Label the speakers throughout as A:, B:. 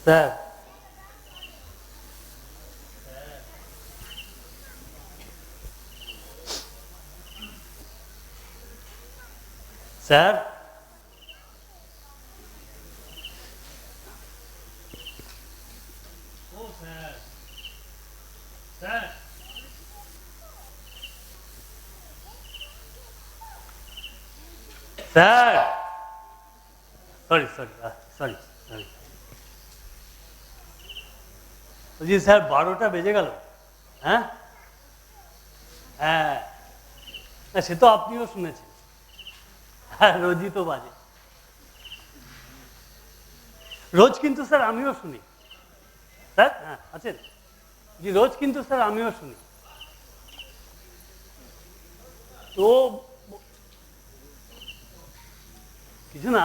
A: Sir sir ও sir sir sir sorry sorry sorry sorry বলছি sir 12টা বেজে গেল। হ্যাঁ হ্যাঁ না সে তো আপনিও শুনেছেন। হ্যাঁ রোজই তো বাজে, রোজ কিন্তু স্যার আমিও শুনি। স্যার হ্যাঁ আছেন জি, রোজ কিন্তু স্যার আমিও শুনি। তো কিছু না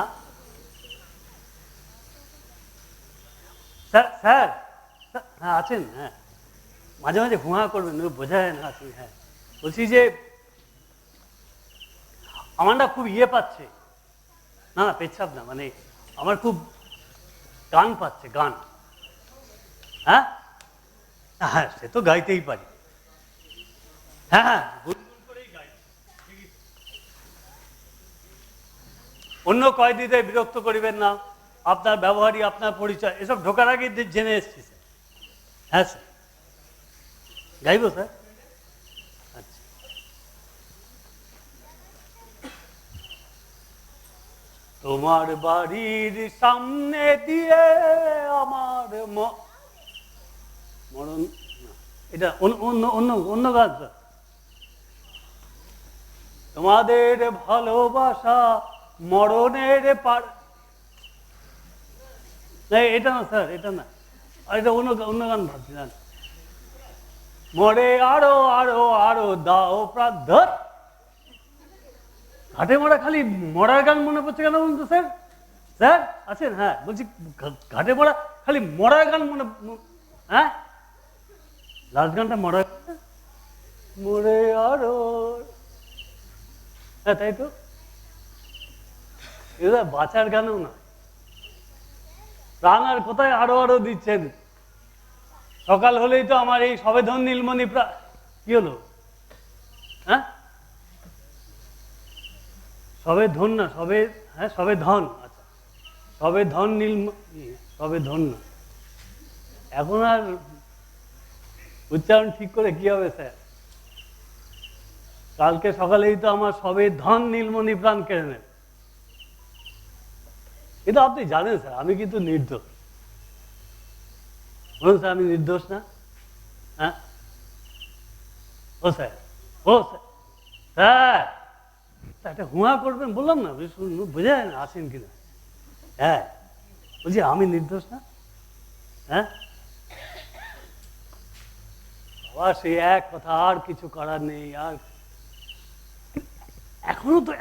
A: স্যার স্যার হ্যাঁ আছেন, হ্যাঁ মাঝে মাঝে হুঁয়া করবেন, বোঝা যায় না আপনি। হ্যাঁ বলছি যে আমার না খুব ইয়ে পাচ্ছে, না না পেচ্ছাপ না, মানে আমার খুব গান পাচ্ছে, গান। হ্যাঁ হ্যাঁ সে তো গাইতেই পারি। হ্যাঁ হ্যাঁ গুনগুন করেই গাই। অন্য কয়েদিতে বিরক্ত করিবেন না, আপনার ব্যবহারই আপনার পরিচয়, এসব ঢোকার আগে জেনে এসছি স্যার। হ্যাঁ স্যার গাইব স্যার। আচ্ছা তোমার বাড়ির সামনে দিয়ে আমার মরণ, এটা অন্য অন্য অন্য গান স্যার। তোমাদের ভালোবাসা মরণের পার, না এটা না স্যার, এটা না, আর এটা অন্য অন্য গান ভাবছিলাম। মরে আরো আরো আরো দাও প্রাধর, ঘাটে মরা, খালি মরার গান মনে পড়ছে কেন বলুন তো স্যার? স্যার আছেন? হ্যাঁ বলছি ঘাটে মরা, খালি মরার গান মনে। হ্যাঁ লাস্ট গানটা মরার, মরে আরো, হ্যাঁ তাই তো, এটা বাঁচার গানও না। প্রাণ আর কোথায় আরো আরো দিচ্ছেন, সকাল হলেই তো আমার এই সবে ধন নীলমণি কি হলো? হ্যাঁ সবে ধন না, সবে, হ্যাঁ সবে ধন, আচ্ছা সবে ধন সবে ধন না, এখন আর উচ্চারণ ঠিক করে কি হবে স্যার? কালকে সকালেই তো আমার সবে ধন নীলমণি প্রাণ কেড়ে নেন। এটা আপনি জানেন স্যার, আমি কিন্তু নির্দোষ। বলুন স্যার আমি নির্দোষ না? হ্যাঁ ও স্যার, ও স্যার একটা হুঁয়া করবেন বললাম না, বোঝা যায় না আসেন কিনা। হ্যাঁ বলছি আমি নির্দোষ না। হ্যাঁ বাবা সেই এক কথা, আর কিছু করার নেই। আর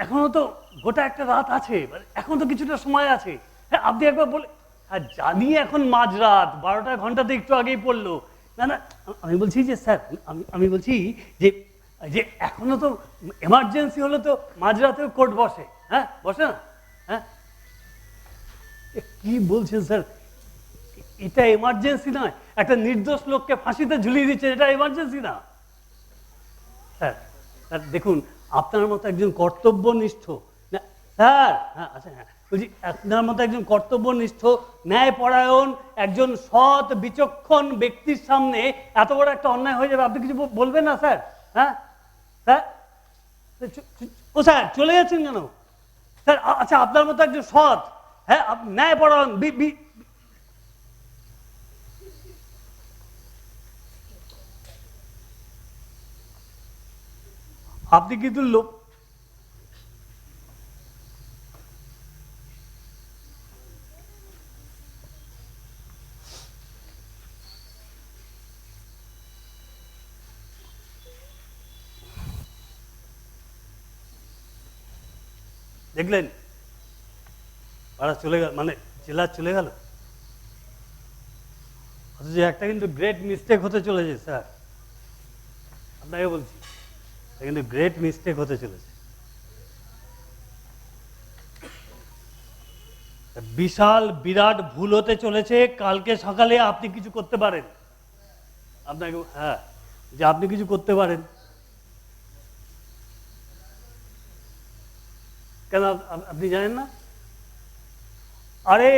A: এখনো তো গোটা একটা রাত আছে, এখন তো কিছুটা সময় আছে। হ্যাঁ আপনি একবার বলে, হ্যাঁ জানি এখন মাঝরাত, 12টা ঘন্টাতে একটু আগেই পড়লো। না না আমি বলছি যে স্যার, আমি বলছি যে যে এখনো তো এমার্জেন্সি হলে তো মাঝরাতেও কোর্ট বসে। হ্যাঁ বসে না? হ্যাঁ কি বলছেন স্যার, এটা এমার্জেন্সি নয়। একটা নির্দোষ লোককে ফাঁসিতে ঝুলিয়ে দিচ্ছে, এটা এমার্জেন্সি না স্যার। স্যার দেখুন আপনার মতো একজন কর্তব্যনিষ্ঠ, স্যার হ্যাঁ আচ্ছা হ্যাঁ বলছি আপনার মতো একজন কর্তব্যনিষ্ঠ, ন্যায়পরায়ণ, একজন সৎ বিচক্ষণ ব্যক্তির সামনে এত বড় একটা অন্যায় হয়ে যাবে, আপনি কিছু বলবেন না স্যার? হ্যাঁ স্যার ও স্যার চলে যাচ্ছেন কেন স্যার? আচ্ছা আপনার মতো একজন সৎ, হ্যাঁ ন্যায়পরায়ণ, আপনি কিন্তু লোক, দেখলেন ওরা চলে গেল, মানে জেলা চলে গেল, অথচ একটা কিন্তু গ্রেট মিস্টেক হতে চলেছে স্যার, আপনাকে বলছি কিন্তু গ্রেট মিস্টেক হতে চলেছে। বিশাল বিরাট ভুল হতে চলেছে। কালকে সকালে আপনি কিছু করতে পারেন, আপনাকে হ্যাঁ যে আপনি কিছু করতে পারেন। কেন আপনি জানেন না? আরে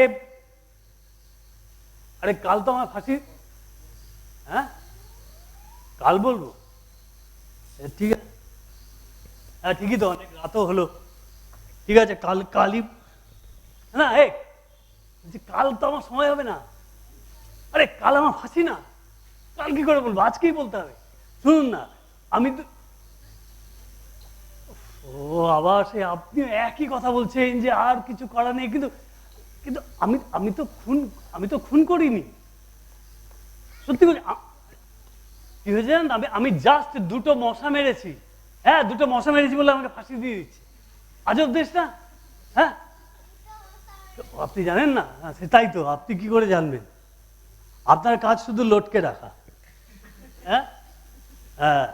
A: আরে কাল তো আমার ফাঁসি। হ্যাঁ কাল বলবো, ঠিক আছে, হ্যাঁ ঠিকই তো, অনেক রাতও হলো, ঠিক আছে কালই না। কাল তো আমার সময় হবে না। আরে কাল আমার ফাঁসি না, কাল কি করে বলবো, আজকেই বলতে হবে। শুনুন না, আমি তো আবার সে আপনি একই কথা বলছেন যে আর কিছু করা নেই, কিন্তু কিন্তু আমি তো খুন করিনি। সত্যি করে কি হয়েছে জানেন, আমি জাস্ট দুটো মশা মেরেছি। হ্যাঁ দুটো মশা মেরেছি বলে আমাকে ফাঁসি দিয়ে দিচ্ছে। আজব দেশ না? হ্যাঁ আপনি জানেন না? সেটাই তো, আপনি কি করে জানবেন? আপনার কাজ শুধু লটকে রাখা। হ্যাঁ হ্যাঁ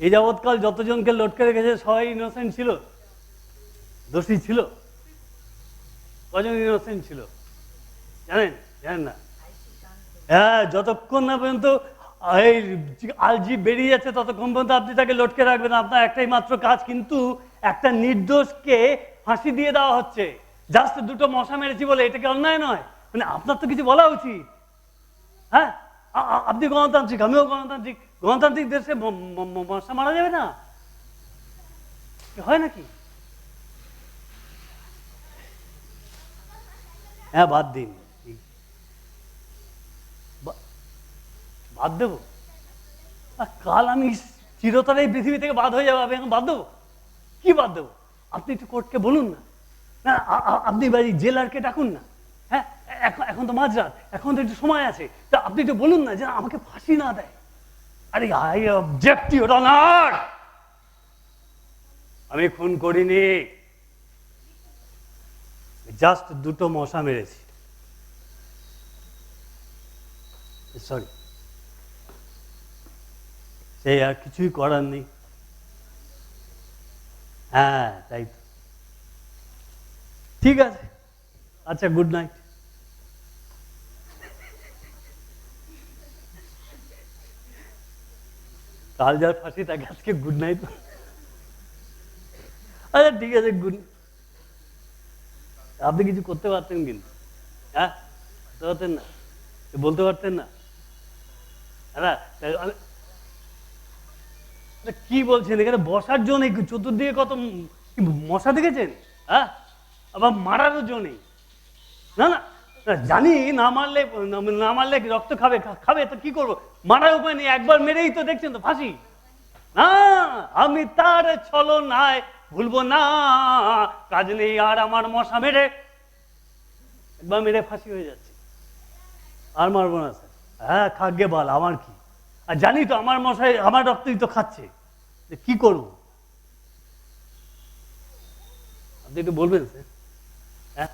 A: এই যাবৎকাল যতজনকে লটকে রেখেছে সবাই ইনোসেন্ট ছিল, দোষী ছিল। কজন ইনোসেন্ট ছিল জানেন? জানেন না? হ্যাঁ যতক্ষণ না পর্যন্ত এই আলজি বেরিয়ে যাচ্ছে ততক্ষণ পর্যন্ত আপনি তাকে লটকে রাখবেন। আপনার একটাই মাত্র কাজ, কিন্তু একটা নির্দোষকে ফাঁসি দিয়ে দেওয়া হচ্ছে জাস্ট দুটো মশা মেরেছি বলে। এটা কি অন্যায় নয়? মানে আপনার তো কিছু বলা উচিত। হ্যাঁ আপনি গণতান্ত্রিক, আমিও গণতান্ত্রিক। গণতান্ত্রিক দেশে মশা মারা যাবে না? হয় নাকি? হ্যাঁ বাদ দিন, বাদ দেবো। কাল আমি চিরতরে এই পৃথিবী থেকে বাদ হয়ে যাবো, আমি এখন বাদ দেবো? কি বাদ দেবো? আপনি একটু কোর্টকে বলুন না, না আপনি বাড়ি জেলারকে ডাকুন না। হ্যাঁ এখন তো মাঝরাত, এখন তো একটু সময় আছে, তা আপনি একটু বলুন না যে আমাকে ফাঁসি না দেয়। আরে আই অবজেক্ট ইউর অনার, আমি খুন করিনি, জাস্ট দুটো মশা মেরেছি। সরি, সেই আর কিছুই করার নেই। হ্যাঁ তাই তো, ঠিক আছে, আচ্ছা গুড নাইট। কাল যার ফাঁসি তাকে আজকে গুড নাইট। আচ্ছা ঠিক আছে গুড। আপনি কিছু করতে পারতেন কিন্তু, হ্যাঁ করতে পারতেন না, বলতে পারতেন না। হ্যাঁ কি বলছেন, এখানে বসার জন্য চতুর্দিকে কত মশা দেখেছেন? হ্যাঁ আবার মারারও জন্য নেই। না না জানি, না মারলে রক্ত খাবে, খাবে তো কি করবো, মারার উপায় নেই, একবার মেরেই তো দেখছেন তো ফাঁসি। না আমি তার ছলনায় ভুলবো না, কাজ নেই আর আমার মশা মেরে, একবার মেরে ফাঁসি হয়ে যাচ্ছে, আর মারবো না স্যার। হ্যাঁ খাগ্যে বল, আমার কি, আর জানি তো আমার মশাই আমার রক্তই তো খাচ্ছে, কি করবো? আপনি একটু বলবেন স্যার? হ্যাঁ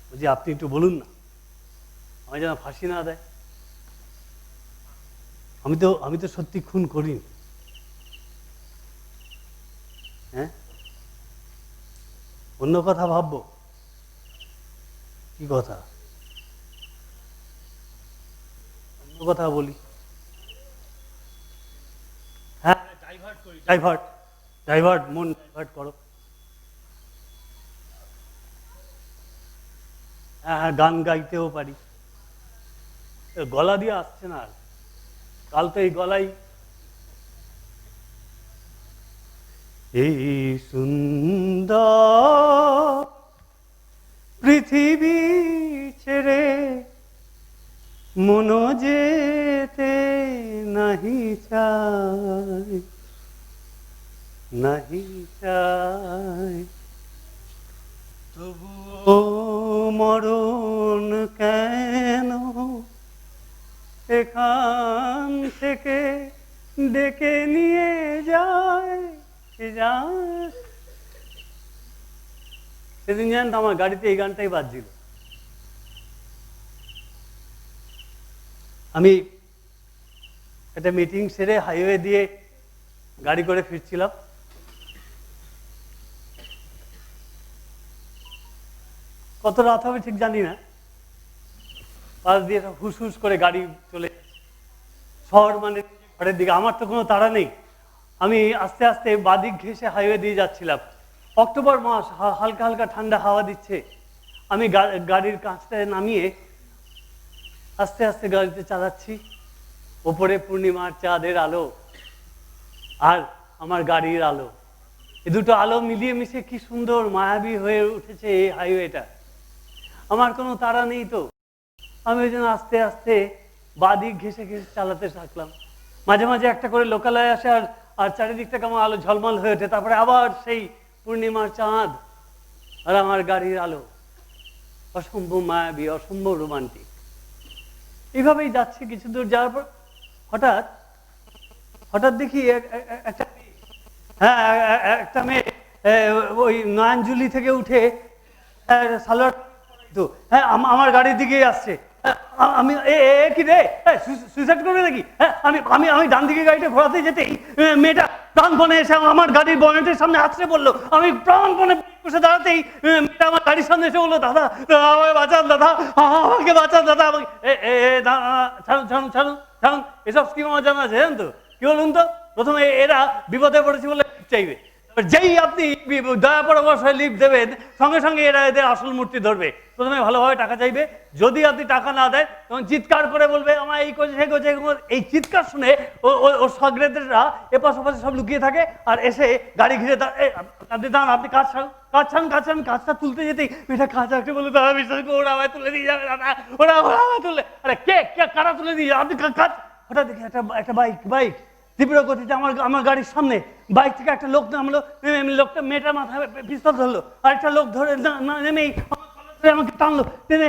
A: বলছি আপনি একটু বলুন না, আমি যেন ফাঁসি না দেয়। আমি তো সত্যি খুন করিনি। হ্যাঁ অন্য কথা ভাববো? কি কথা? অন্য কথা বলি। হ্যাঁ ডাইভার্ট মন ডাইভার্ট করো। হ্যাঁ হ্যাঁ গান গাইতেও পারি, গলা দিয়ে আসছে না আর, কাল তো এই গলাই। এই সুন্দর পৃথিবী ছেড়ে মন যেতে নাহি চায়, নাহি চায়, তবুও মরণ কেন এখান থেকে ডেকে নিয়ে যায়। সেদিন জানেন তো আমার গাড়িতে এই গানটাই বাজছিল। আমি একটা মিটিং সেরে হাইওয়ে দিয়ে গাড়ি করে ফিরছিলাম, কত রাত হবে ঠিক জানি না, পাশ দিয়ে সব হুস হুস করে গাড়ি চলে শহর মানে ঘরের দিকে। আমার তো কোনো তাড়া নেই, আমি আস্তে আস্তে বাদিক ঘেঁষে হাইওয়ে দিয়ে যাচ্ছিলাম। অক্টোবর মাস, হালকা হালকা ঠান্ডা হাওয়া দিচ্ছে। আমি গাড়ির কাঁচটা নামিয়ে আস্তে আস্তে গাড়িতে চালাচ্ছি। ওপরে পূর্ণিমার চাঁদের আলো আর আমার গাড়ির আলো, এই দুটো আলো মিলিয়ে মিশে কি সুন্দর মায়াবী হয়ে উঠেছে এই হাইওয়েটা। আমার কোনো তাড়া নেই তো, আমি ওই জন্য আস্তে আস্তে বাদিক ঘেঁষে ঘেঁষে চালাতে থাকলাম। মাঝে মাঝে একটা করে লোকালয় আসে আর চারিদিকটা কেমন আলো ঝলমল হয়ে ওঠে, তারপরে আবার সেই পূর্ণিমার চাঁদ আর আমার গাড়ির আলো, অসম্ভব মায়াবী, অসম্ভব রোমান্টিক। এইভাবেই যাচ্ছি কিছু দূর যাওয়ার পর হঠাৎ হঠাৎ দেখি একটা একটা মেয়ে ওই নয়নজুলি থেকে উঠে সালোয়ার, হ্যাঁ আমার গাড়ির দিকেই আসছে। আমি কি রে, সুইসাইড করবে নাকি? আমি আমি আমি ডান দিকে গাড়িটা ঘোরাতে যেতেই মেয়েটা প্রাণপণে এসে আমার গাড়ির বনেটের সামনে আছড়ে পড়লো। আমি প্রাণপণে বসে দাঁড়াতেই মেয়েটা আমার গাড়ির সামনে এসে বললো, দাদা আমাকে বাঁচান, দাদা আমাকে বাঁচান, দাদা আমাকে। ছাড়ুন ছাড়ুন ছাড়ুন ছাড়ুন, এসব স্কিম আমার জানা আছে, জানেন তো? কি বলুন তো, প্রথমে এরা বিপদে পড়েছে বলে চাইবে, যেই আপনি দয়া পরামর্শ লিফট দেবেন সঙ্গে সঙ্গে এরা এদের আসল মূর্তি ধরবে। প্রথমে ভালোভাবে টাকা চাইবে, যদি আপনি টাকা না দেয় তখন চিৎকার করে বলবে আমার এই করছে সে করছে। এই চিৎকার শুনে ওর সগ্রেদেররা এপাশ ওপাশে সব লুকিয়ে থাকে আর এসে গাড়ি ঘিরে আপনি দাঁড়ান, আপনি কাজ ছাড়ুন। কাজটা তুলতে যেতেই মেয়েটা কাজ রাখতে বললো, দাদা বিশ্বাস করে ওরা আমায় তুলে দিয়ে যাবে, দাদা ওরা আমায় তুলে। আরে কে কারা তুলে দিয়ে যাবে? আপনি কাজ। হঠাৎ দেখি একটা বাইক তীব্র গতিতে আমার গাড়ির সামনে, বাইক থেকে একটা লোক নামলো, লোকটা মেয়েটার মাথায় পিস্তল ধরলো, আরেকটা লোক ধরে নেমেই আমাকে টানলো, টেনে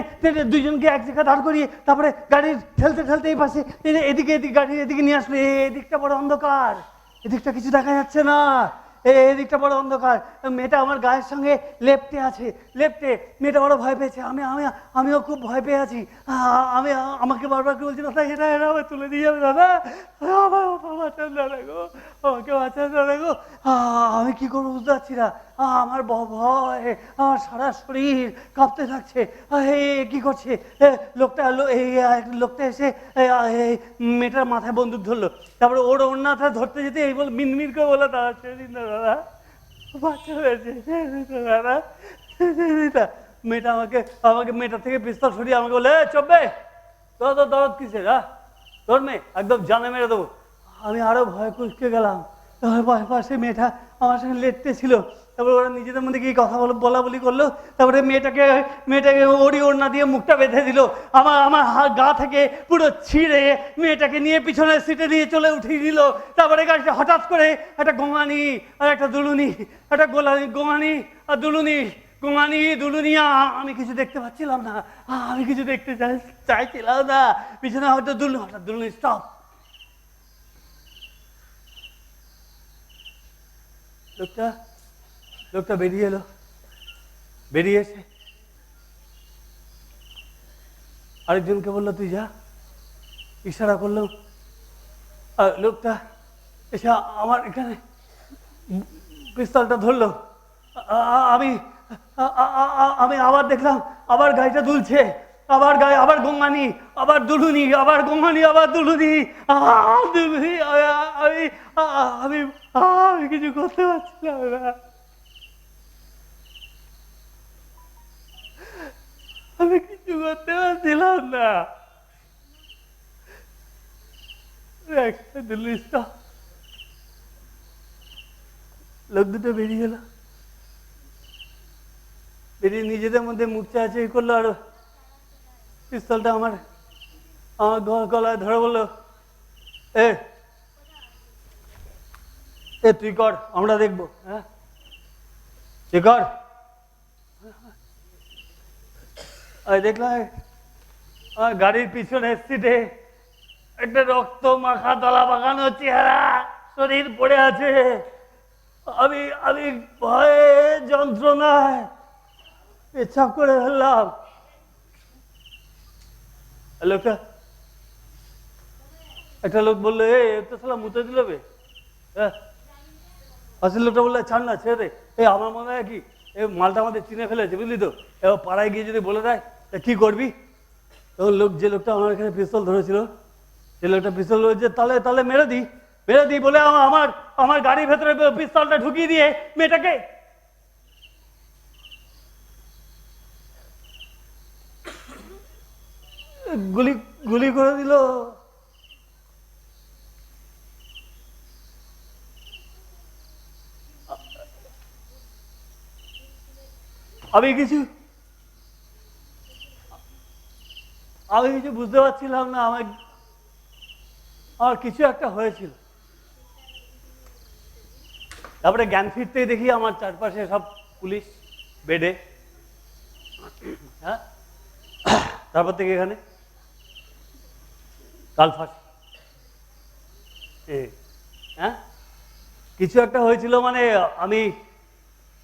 A: দুইজনকে এক জায়গায় দাঁড় করিয়ে তারপরে গাড়ি ঠেলতে এই পাশে এদিকে গাড়ির এদিকে নিয়ে আসলো। এদিকটা বড় অন্ধকার, এদিকটা কিছু দেখা যাচ্ছে না, এদিকটা বড় অন্ধকার। মেয়েটা আমার গায়ের সঙ্গে লেপ্টে আছে, মেয়েটা বড় ভয় পেয়েছে। আমিও খুব ভয় পেয়ে আছি। আমাকে বারবার করে বলছি, দাদা এরা আমায় তুলে দিয়ে যাবে, দাদা বাঁচান দাদা গো, আমাকে বাঁচান দাদা গো। আমি কি করবো বুঝতে পারছি না, আমার ভয়, আমার সারা শরীর কাঁপতে থাকছে। কি করছে লোকটা এসে মেয়েটার মাথায় বন্দুক ধরলো, তারপরে ওর ওড়নাটা ধরতে যেতে এই বল মিনমিন করে বলে, দাদা ছেড়ে দিন না দাদা, বাচ্চা হয়েছে দাদা। মেয়েটা আমাকে মেয়েটা থেকে পিস্তল সরিয়ে আমাকে বলে, চব্বে তোর দরদ কিসের, তোর মেয়ে একদম জানে মেরে দেবো। আমি আরো ভয় কুচকে গেলাম। পাশে মেয়েটা আমার সঙ্গে লেটতে ছিল, তারপরে ওরা নিজেদের মধ্যে কি কথা বলা বলি করলো। তারপরে মেয়েটাকে ওড়না দিয়ে মুখটা বেঁধে দিল। আমার গা থেকে পুরো ছিঁড়ে মেয়েটাকে নিয়ে পিছনের সিটে নিয়ে উঠিয়ে দিল। তারপরে গাড়িটা হঠাৎ করে একটা গোঙানি আর একটা দুলুনি, একটা গোঙানি আর দুলুনি, আমি কিছু দেখতে পাচ্ছিলাম না, আমি কিছু দেখতে চাইছিলাম না। পিছনে হয়তো দুলুনি স্টপ। লোকটা বেরিয়ে এলো, বেরিয়ে এসে আরেকজনকে বললো, তুই যা, ইশারা করলো। আর লোকটা এসে আমার এখানে পিস্তলটা ধরলো। আমি আবার দেখলাম আবার গাড়িটা দুলছে, আবার গোঙানি, আবার দুলুনি, আবার গোঙানি, আবার দুলুনি। আমি কিছু করতে পারছিলাম না, আমি কিছু করতে পারছিলাম না। লোক দুটো বেরিয়ে গেল, বেরিয়ে নিজেদের মধ্যে মুখ চাচি করলো আর পিস্তলটা আমার গলায় ধরে বললো, এ তুই কর, আমরা দেখবো। হ্যাঁ তুই কর। দেখলাম গাড়ির পিছনের সিটে একটা রক্ত মাখা দলা পাকানো চেহারা, শরীর পড়ে আছে। আমি ভয়ে যন্ত্রণায় পেছাব করে ফেললাম। একটা লোক বললো, তো সালা মুতে দিল বে। হ্যাঁ, আসলে লোকটা বললো, ছাড় না, ছেড়ে দে। আমার মনে হয় কি মালটা আমাদের চিনে ফেলেছে, বুঝলি তো, এবার পাড়ায় গিয়ে যদি বলে দেয় তা কী করবি? তখন যে লোকটা আমার এখানে পিস্তল ধরেছিল, সে লোকটা পিস্তল ধরেছে, তাহলে তাহলে মেরে দিই বলে আমার আমার গাড়ির ভেতরে পিস্তলটা ঢুকিয়ে দিয়ে মেয়েটাকে গুলি গুলি করে দিল। আমি কিছু বুঝতে পারছিলাম না, আমার কিছু একটা হয়েছিল। তারপরে জ্ঞান ফিরতেই দেখি আমার চারপাশে সব পুলিশ বেডে। হ্যাঁ, তারপর থেকে এখানে কাল ফাঁসি। হ্যাঁ, কিছু একটা হয়েছিল মানে আমি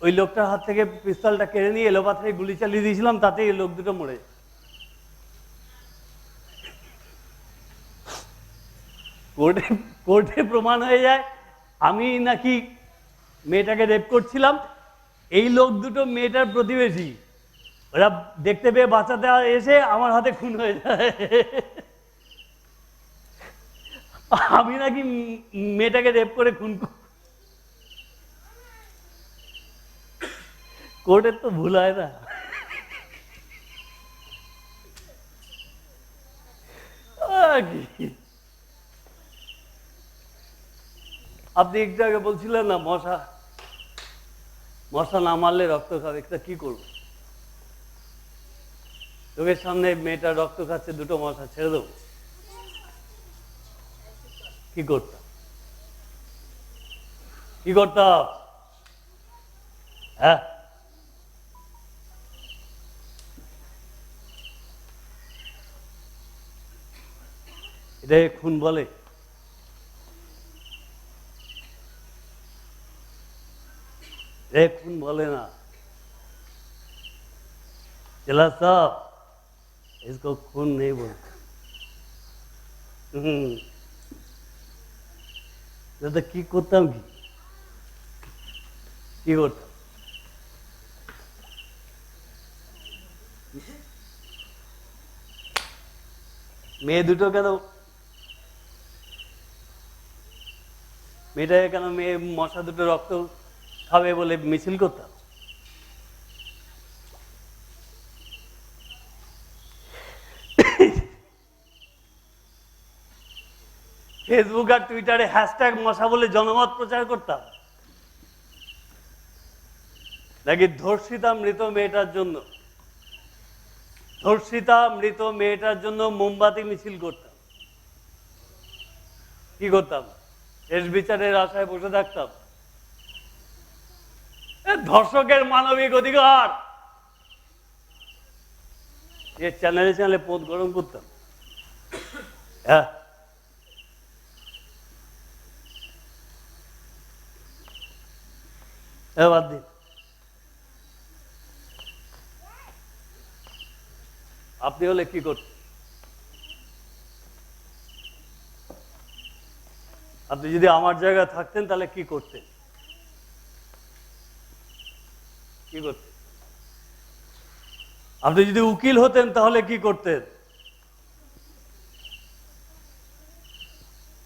A: ওই লোকটার হাত থেকে পিস্তলটা কেড়ে নিয়ে এলোপাথারি গুলি চালিয়ে দিয়েছিলাম, তাতেই লোক দুটো মরে যায়। কোর্টে প্রমাণ হয়ে যায় আমি নাকি মেয়েটাকে রেপ করছিলাম। এই লোক দুটো মেয়েটার প্রতিবেশী, ওরা দেখতে পেয়ে বাঁচাতে এসে আমার হাতে খুন হয়ে যায়। আমি নাকি মেয়েটাকে রেপ করে খুন। কোর্টের তো ভুল হয় না। আপনি একটু আগে বলছিলেন না মশা না মারলে রক্ত খাবে, তা কি করবো? চোখের সামনে মেয়েটা রক্ত খাচ্ছে, দুটো মশা ছেড়ে দেবো? কি করতাম? হ্যাঁ, এটাই খুন বলে? खून बोले ना, चला साहब इसको खून नहीं बोलते। तो की করতাম কি করতাম? মেয়ে দুটো কেন, মেয়েটাকে কেন মেয়ে মশা দুটো রক্ত খাবে বলে মিছিল করতাম? ফেসবুক আর টুইটারে হ্যাশট্যাগ মশা বলে জনমত প্রচার করতাম নাকি ধর্ষিতা মৃত মেয়েটার জন্য মোমবাতি মিছিল করতাম? কি করতাম? শেষ বিচারের আশায় বসে থাকতাম? ধর্ষকের মানবিক অধিকার চ্যানেলে পোত গরম করতাম। হ্যাঁ, বাদ দিন। আপনি হলে কি করতেন? আপনি যদি আমার জায়গায় থাকতেন তাহলে কি করতেন? আপনি যদি উকিল হতেন তাহলে কি করতেন?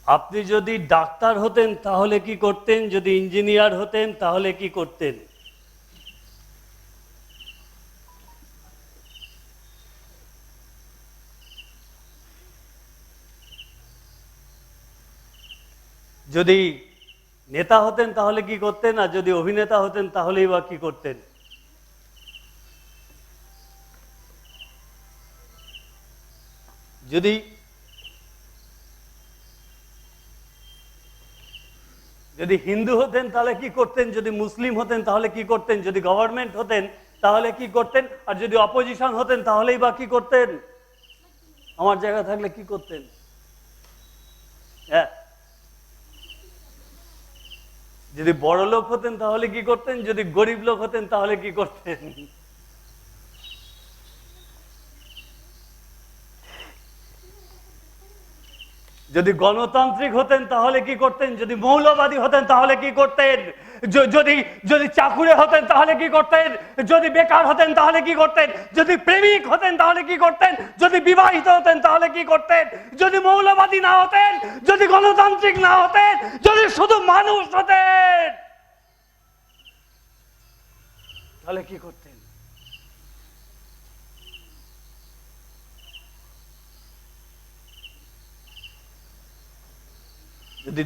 A: আপনি যদি ডাক্তার হতেন তাহলে কি করতেন? যদি ইঞ্জিনিয়ার হতেন তাহলে কি করতেন? যদি নেতা হতেন তাহলে কি করতেন? আর যদি অভিনেতা হতেন তাহলেই বা কি করতেন? যদি হিন্দু হতেন তাহলে কি করতেন? যদি মুসলিম হতেন তাহলে কি করতেন? যদি গভর্নমেন্ট হতেন তাহলে কি করতেন? আর যদি অপোজিশন হতেন তাহলেই বা কি করতেন? আমার জায়গা থাকলে কি করতেন? হ্যাঁ, যদি বড় লোক হতেন তাহলে কি করতেন? যদি গরিব লোক হতেন তাহলে কি করতেন? যদি গণতান্ত্রিক হতেন তাহলে কি করতেন, যদি মৌলবাদী হতেন তাহলে কি করতেন, যদি যদি চাকুরে হতেন তাহলে কি করতেন, যদি বেকার হতেন তাহলে কি করতেন, যদি প্রেমিক হতেন তাহলে কি করতেন, যদি বিবাহিত হতেন তাহলে কি করতেন, যদি মৌলবাদী না হতেন, যদি গণতান্ত্রিক না হতেন, যদি শুধু মানুষ হতেন তাহলে কি করতেন? যদি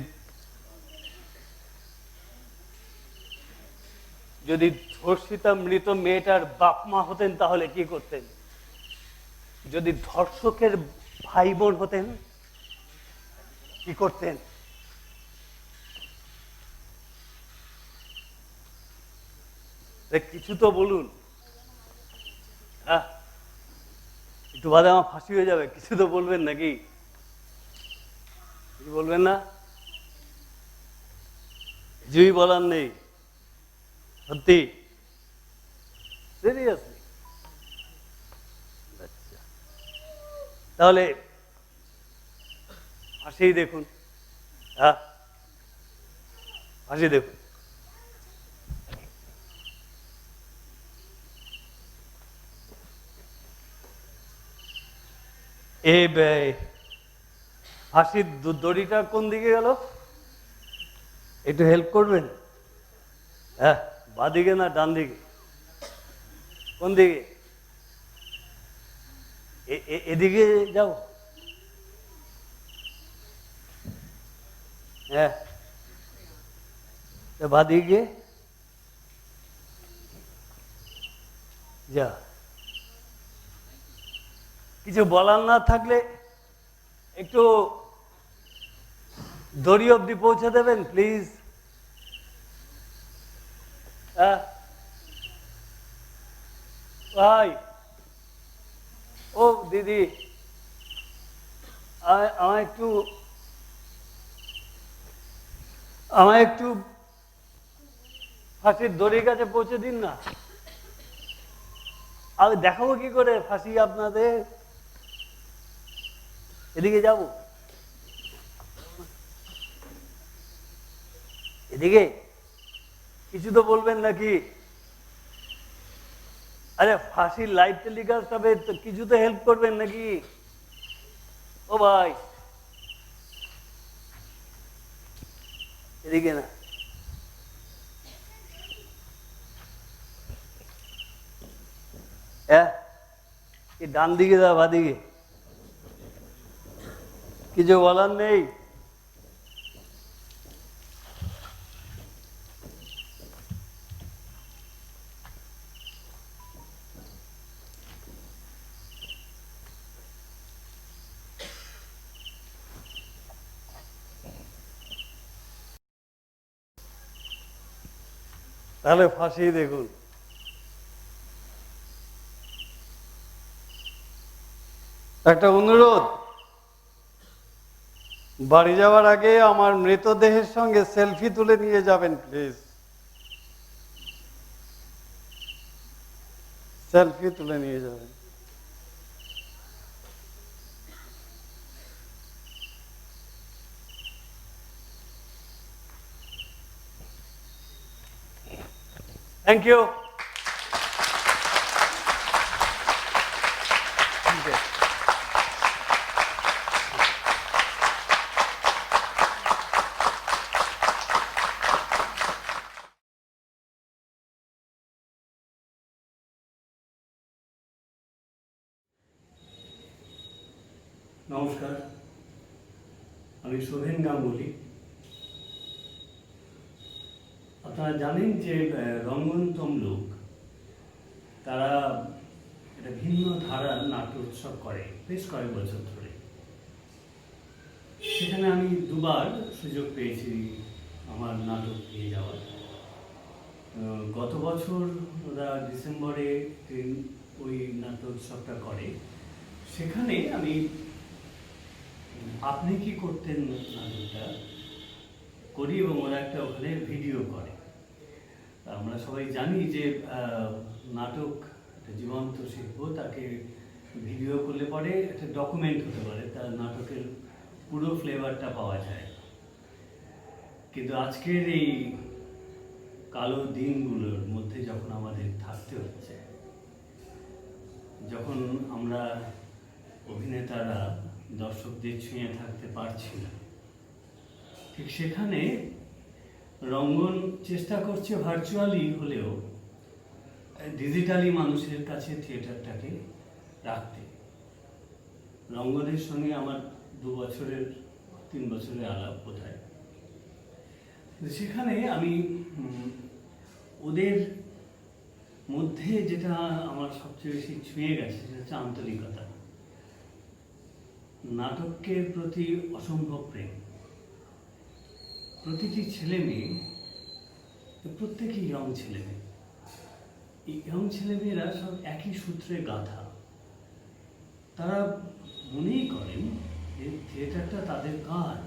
A: যদি ধর্ষিতা মৃত মেয়েটার বাপ মা হতেন তাহলে কি করতেন? যদি ধর্ষকের ভাই বোন হতেন কি করতেন? কিছু তো বলুন। হ্যাঁ, একটু বাদে আমার ফাঁসি হয়ে যাবে, কিছু তো বলবেন নাকি? কিছু বলবেন না? কিছুই বলার নেই? সত্যি সিরিয়াসলি? আচ্ছা, তাহলে ফাঁসি দেখুন। হ্যাঁ, ফাঁসি দেখুন। এই ফাঁসির দড়িটা কোন দিকে গেল? একটু হেল্প করবেন? হ্যাঁ, বাঁদিকে না ডান দিকে? কোন দিকে? এদিকে যাও। হ্যাঁ, বাঁদিকে যা। কিছু বলার না থাকলে একটু দড়ি অব্দি পৌঁছে দেবেন প্লিজ। হ্যাঁ ভাই, ও দিদি, আমায় একটু ফাঁসির দড়ির কাছে পৌঁছে দিন না। আমি দেখাবো কি করে ফাঁসি আপনাদের? এদিকে যাব? এদিকে? কিছু তো বলবেন নাকি? আরে ফাঁসির লাইভ টেলিকাস্ট হবে, কিছু তো হেল্প করবেন নাকি? ও ভাই, এদিকে না? হ্যাঁ, ডান দিকে দা বাদিকে? কিছু বলার নেই? তাহলে ফাঁসি দেখুন। একটা অনুরোধ, বাড়ি যাওয়ার আগে আমার মৃতদেহের সঙ্গে সেলফি তুলে নিয়ে যাবেন প্লিজ। সেলফি তুলে নিয়ে যাবেন। Thank you. নমস্কার, আমি শোভেন গাঙ্গুলি। আপনারা জানেন যে রঙ্গন তমলুক তারা একটা ভিন্ন ধারার নাট্য উৎসব করে বেশ কয়েক বছর ধরে। সেখানে আমি দুবার সুযোগ পেয়েছি আমার নাটক নিয়ে যাওয়ার। গত বছর ওরা ডিসেম্বরে ওই নাট্য উৎসবটা করে। সেখানে আমি আপনি কি করতেন নাটকটা করি এবং ওরা একটা ওখানে ভিডিও করে। আমরা সবাই জানি যে নাটক একটা জীবন্ত শিল্প, তাকে ভিডিও করলে পরে একটা ডকুমেন্ট হতে পারে, তার নাটকের
B: পুরো ফ্লেভারটা পাওয়া যায়। কিন্তু আজকের এই কালো দিনগুলোর মধ্যে যখন আমাদের থাকতে হচ্ছে, যখন আমরা অভিনেতারা দর্শকদের ছুঁয়ে থাকতে পারছি না, ঠিক সেখানে রঙ্গন চেষ্টা করছে ভার্চুয়ালি হলেও ডিজিটালি মানুষের কাছে থিয়েটারটাকে রাখতে। রঙ্গনের সঙ্গে আমার 2-3 বছরের আলাপ বোধহয়। সেখানে আমি ওদের মধ্যে যেটা আমার সবচেয়ে বেশি ছুঁয়ে গেছে সেটা হচ্ছে আন্তরিকতা, নাটকের প্রতি অসম্ভব প্রেম। প্রতিটি ছেলে মেয়ে, প্রত্যেকেই ইয়ং ছেলে মেয়ে, এই ইয়ং ছেলেমেয়েরা সব একই সূত্রে গাঁথা। তারা মনেই করেন যে থিয়েটারটা তাদের কাজ,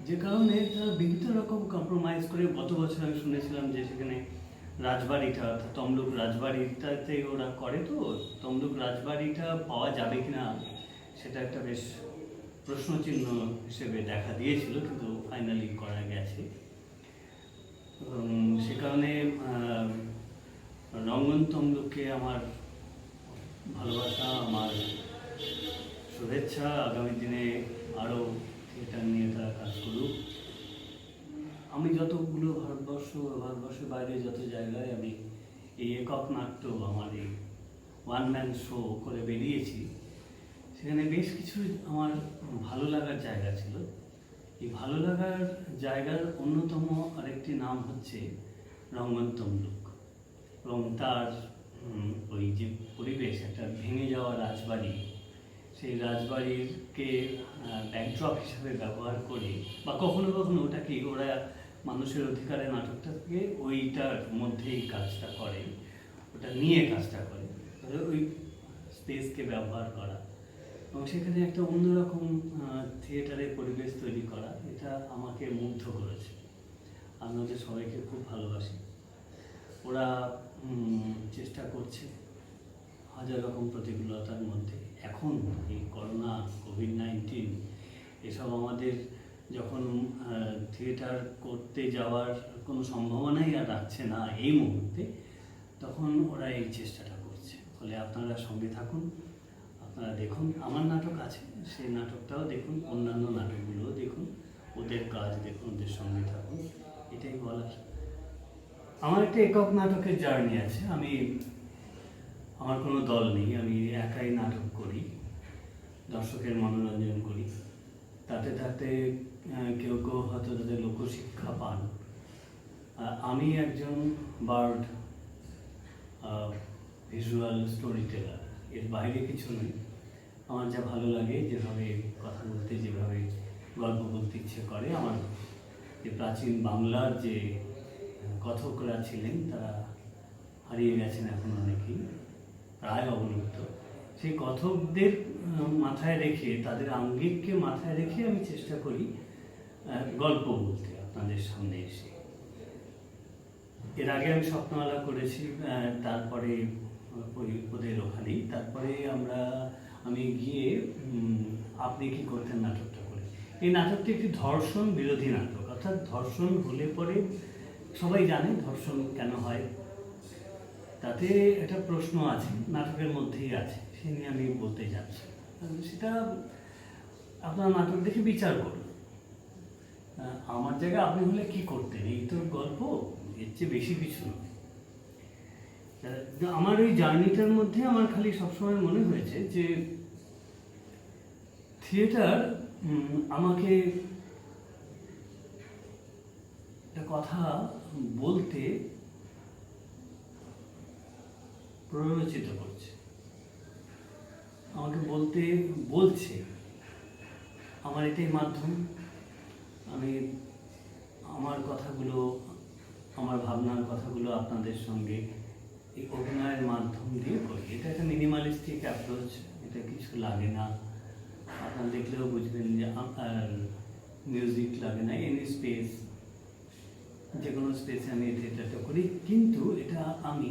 B: যে কারণে তারা বিভিন্ন রকম কম্প্রোমাইজ করে। গত বছর আমি শুনেছিলাম যে সেখানে রাজবাড়িটা, তমলুক রাজবাড়িটাতে ওরা করে, তো তমলুক রাজবাড়িটা পাওয়া যাবে কিনা সেটা একটা বেশ প্রশ্নচিহ্ন হিসেবে দেখা দিয়েছিল, কিন্তু ফাইনালি করা গেছে। সে কারণে রঙ্গন তমলুককে আমার ভালোবাসা, আমার শুভেচ্ছা। আগামী দিনে আরও থিয়েটার নিয়ে তারা কাজ করুক। আমি যতগুলো ভারতবর্ষের বাইরে যত জায়গায় আমি এই একক নাট্য, আমার এই ওয়ান ম্যান শো করে বেরিয়েছি, সেখানে বেশ কিছু আমার ভালো লাগার জায়গা ছিল। এই ভালো লাগার জায়গার অন্যতম আরেকটি নাম হচ্ছে রঙ্গন তমলুক, এবং তার ওই যে পরিবেশ, একটা ভেঙে যাওয়া রাজবাড়ি, সেই রাজবাড়িকে ব্যাকড্রপ হিসাবে ব্যবহার করে, বা কখনো কখনো ওটাকে ওরা মানুষের অধিকারের নাটকটাকে ওইটার মধ্যেই কাজটা করে, ওটা নিয়ে কাজটা করে, ওই স্পেসকে ব্যবহার করা এবং সেখানে একটা অন্যরকম থিয়েটারের পরিবেশ তৈরি করা, এটা আমাকে মুগ্ধ করেছে। আমি ওদের সবাইকে খুব ভালোবাসি। ওরা চেষ্টা করছে হাজার রকম প্রতিকূলতার মধ্যে। এখন এই করোনা, কোভিড-19 এসব আমাদের যখন থিয়েটার করতে যাওয়ার কোনো সম্ভাবনাই আর রাখছে না এই মুহূর্তে, তখন ওরা এই চেষ্টাটা করছে। ফলে আপনারা সঙ্গে থাকুন, আপনারা দেখুন। আমার নাটক আছে, সেই নাটকটাও দেখুন, অন্যান্য নাটকগুলোও দেখুন, ওদের কাজ দেখুন, ওদের সঙ্গে থাকুন, এটাই বলার। আমার একটা একক নাটকের জার্নি আছে। আমার কোনো দল নেই, আমি একাই নাটক করি, দর্শকের মনোরঞ্জন করি। তাতে তাতে কেউ কেউ হয়তো তাদের লোকশিক্ষা পান। আমি একজন বার্ড ভিজুয়াল স্টোরি টেলার, এর বাইরে কিছু নেই। আমার যা ভালো লাগে, যেভাবে কথা বলতে, যেভাবে গল্প বলতে ইচ্ছে করে, আমার যে প্রাচীন বাংলার যে কথকরা ছিলেন, তারা হারিয়ে গেছেন এখন অনেকেই, প্রায় অবলুপ্ত। সেই কথকদের মাথায় রেখে, তাদের আঙ্গিককে মাথায় রেখে আমি চেষ্টা করি গল্প বলতে আপনাদের সামনে এসে। এর আগে আমি স্বপ্নমালা করেছি, তারপরে ওদের ওখানেই, তারপরে আমি গিয়ে আপনি কি করতেন নাটকটা করি। এই নাটকটি একটি ধর্ষণ বিরোধী নাটক, অর্থাৎ ধর্ষণ হলে পরে সবাই জানে ধর্ষণ কেন হয়, তাতে একটা প্রশ্ন আছে, নাটকের মধ্যেই আছে, সে নিয়ে আমি বলতে যাচ্ছি। সেটা আপনার নাটক দেখে বিচার করুন। আমার জায়গায় আপনি হলে কি করতেন, এই তো গল্প, এর চেয়ে বেশি কিছু নয়। আমার ওই জার্নিটার মধ্যে আমার খালি সবসময় মনে হয়েছে যে থিয়েটার আমাকে একটা কথা বলতে প্ররোচিত করছে, আমাকে বলছে। আমার এটাই মাধ্যম, আমি আমার কথাগুলো, আমার ভাবনার কথাগুলো আপনাদের সঙ্গে এই অভিনয়ের মাধ্যম দিয়ে করি। এটা একটা মিনিমালিস্টিক অ্যাপ্রোচ, এটা কিছু লাগে না, আপনারা দেখলেও বুঝবেন যে মিউজিক লাগে না, এনি স্পেস, যে কোনো স্পেসে আমি এই থিয়েটারটা করি। কিন্তু এটা আমি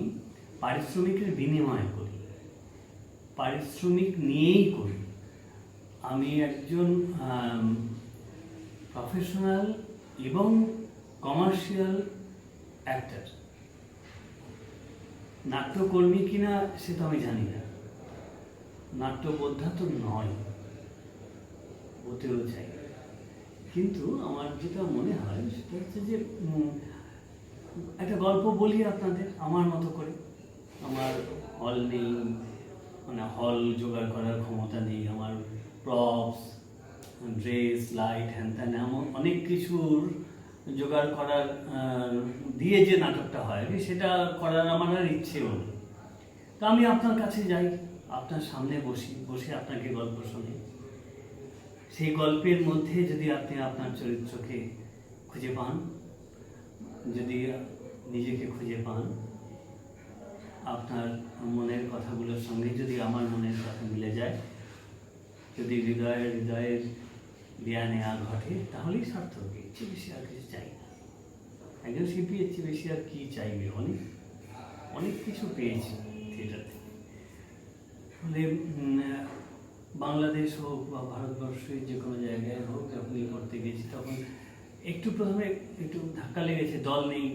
B: পারিশ্রমিকের বিনিময়ে করি, পারিশ্রমিক নিয়েই করি। আমি একজন প্রফেশনাল এবং কমার্শিয়াল অ্যাক্টর। নাট্যকর্মী কিনা সে তো আমি জানি না, নাট্যবোদ্ধা তো নয়, হতেও চাই। কিন্তু আমার যেটা মনে হয় সেটা হচ্ছে যে একটা গল্প বলি আপনাদের আমার মতো করে। আমার হল নেই, মানে হল জোগাড় করার ক্ষমতা নেই, আমার প্রপস, ড্রেস, লাইট, হ্যান ত্যান এমন অনেক কিছুর জোগাড় করার দিয়ে যে নাটকটা হয় সেটা করার আমার আর ইচ্ছেও নেই। তো আমি আপনার কাছে যাই, আপনার সামনে বসে আপনাকে গল্প শুনি। সেই গল্পের মধ্যে যদি আপনি আপনার চরিত্রকে খুঁজে পান, যদি নিজেকে খুঁজে পান, আপনার মনের কথাগুলোর সঙ্গে যদি আমার মনের কথা মিলে যায়, যদি হৃদয়ের দেয়া নেয়া ঘটে, তাহলেই সার্থক। এর চেয়ে বেশি আর কিছু চাই না। একজন শিল্পী এর চেয়ে বেশি আর কি চাইবে? অনেক কিছু পেয়েছি থিয়েটার থেকে। ফলে বাংলাদেশ হোক বা ভারতবর্ষের যে কোনো জায়গায় হোক, যখনই করতে গেছি তখন প্রথমে একটু ধাক্কা লেগেছে, দল নেই।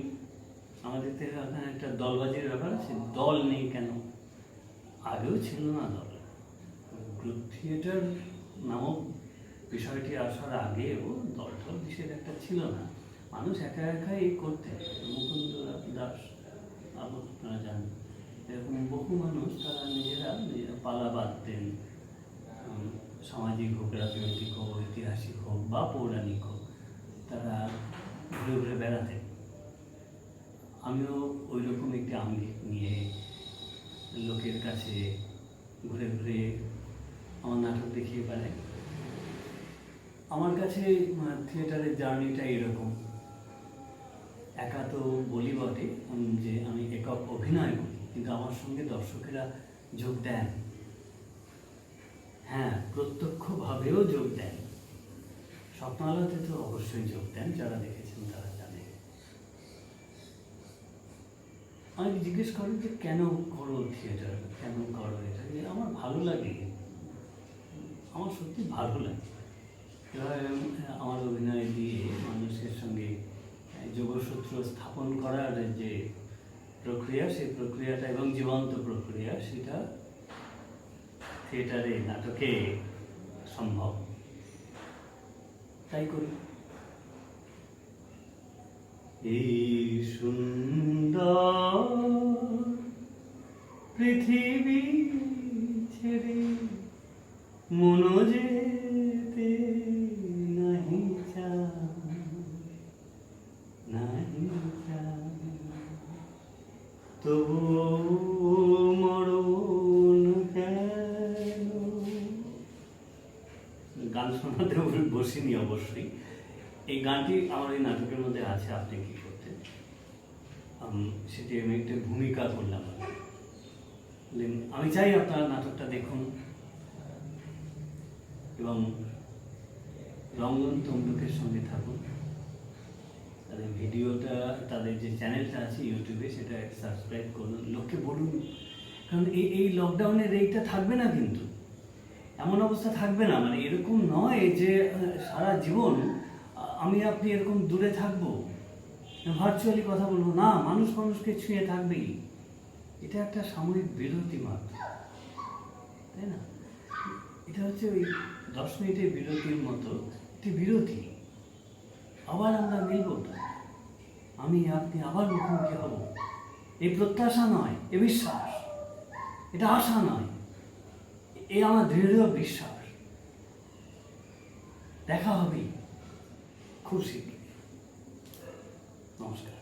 B: আমাদের থেকে ওখানে একটা দলবাজির ব্যাপার আছে, দল নেই কেন? আগেও ছিল না দল। গ্রুপ থিয়েটার নামক বিষয়টি আসার আগেও দল বিষয়ের একটা ছিল না। মানুষ একা একাই করতেন। মুকুন্দ দাস আপনারা জানেন, এরকম বহু মানুষ তারা নিজেরা পালা বাঁধতেন। সামাজিক হোক, রাজনৈতিক হোক, ঐতিহাসিক হোক বা পৌরাণিক হোক, তারা ঘুরে ঘুরে বেড়াতেন। আমিও ওই রকম একটি আঙ্গিক নিয়ে লোকের কাছে ঘুরে ঘুরে আমার নাটক দেখিয়ে বেড়াই। আমার কাছে থিয়েটারের জার্নিটা এরকম। একা তো বলি বটে যে আমি একক অভিনয় করি, কিন্তু আমার সঙ্গে দর্শকেরা যোগ দেন। হ্যাঁ, প্রত্যক্ষভাবেও যোগ দেন। স্বপ্নালয়তে তো অবশ্যই যোগ দেন, যারা দেখেছেন তারা জানে। আমাকে জিজ্ঞেস করেন যে কেন করো থিয়েটার, কেন করো এটা? আমার ভালো লাগে, আমার সত্যি ভালো লাগে। এবার আমার অভিনয় দিয়ে মানুষের সঙ্গে যোগসূত্র স্থাপন করার যে প্রক্রিয়া, সেই প্রক্রিয়াটা এবং জীবন্ত প্রক্রিয়া, সেটা থিয়েটারে, নাটকে সম্ভব। তাই করি। এই সুন্দর পৃথিবী ছেড়ে মনো যেতে নাহি তবু মরণ কেন? গান শোনাতে বসিনি অবশ্যই। এই গানটি আমার এই নাটকের মধ্যে আছে, আপনি কি করতেন, সেটি আমি একটা ভূমিকা করলাম। আমি চাই আপনারা নাটকটা দেখুন এবং রঙ্গন তমলুকের সঙ্গে থাকুন। তাদের ভিডিওটা, তাদের যে চ্যানেলটা আছে ইউটিউবে, সেটা সাবস্ক্রাইব করুন, লোককে বলুন। কারণ এই লকডাউনের এইটা থাকবে না, কিন্তু এমন অবস্থা থাকবে না। মানে এরকম নয় যে সারা জীবন আমি আপনি এরকম দূরে থাকবো, ভার্চুয়ালি কথা বলবো না। মানুষকে ছুঁয়ে থাকবেই। এটা একটা সাময়িক বিরতি মাত্র, তাই না? এটা হচ্ছে ওই 10 মিনিটের বিরতির মতো একটি বিরতি। আবার আমরা মিলব, আমি আপনি আবার মুখোমুখি হব। এই প্রত্যাশা নয়, এ বিশ্বাস। এটা আশা নয়, এই আমার দৃঢ় বিশ্বাস। দেখা হবে খুব শীঘ্রই। নমস্কার।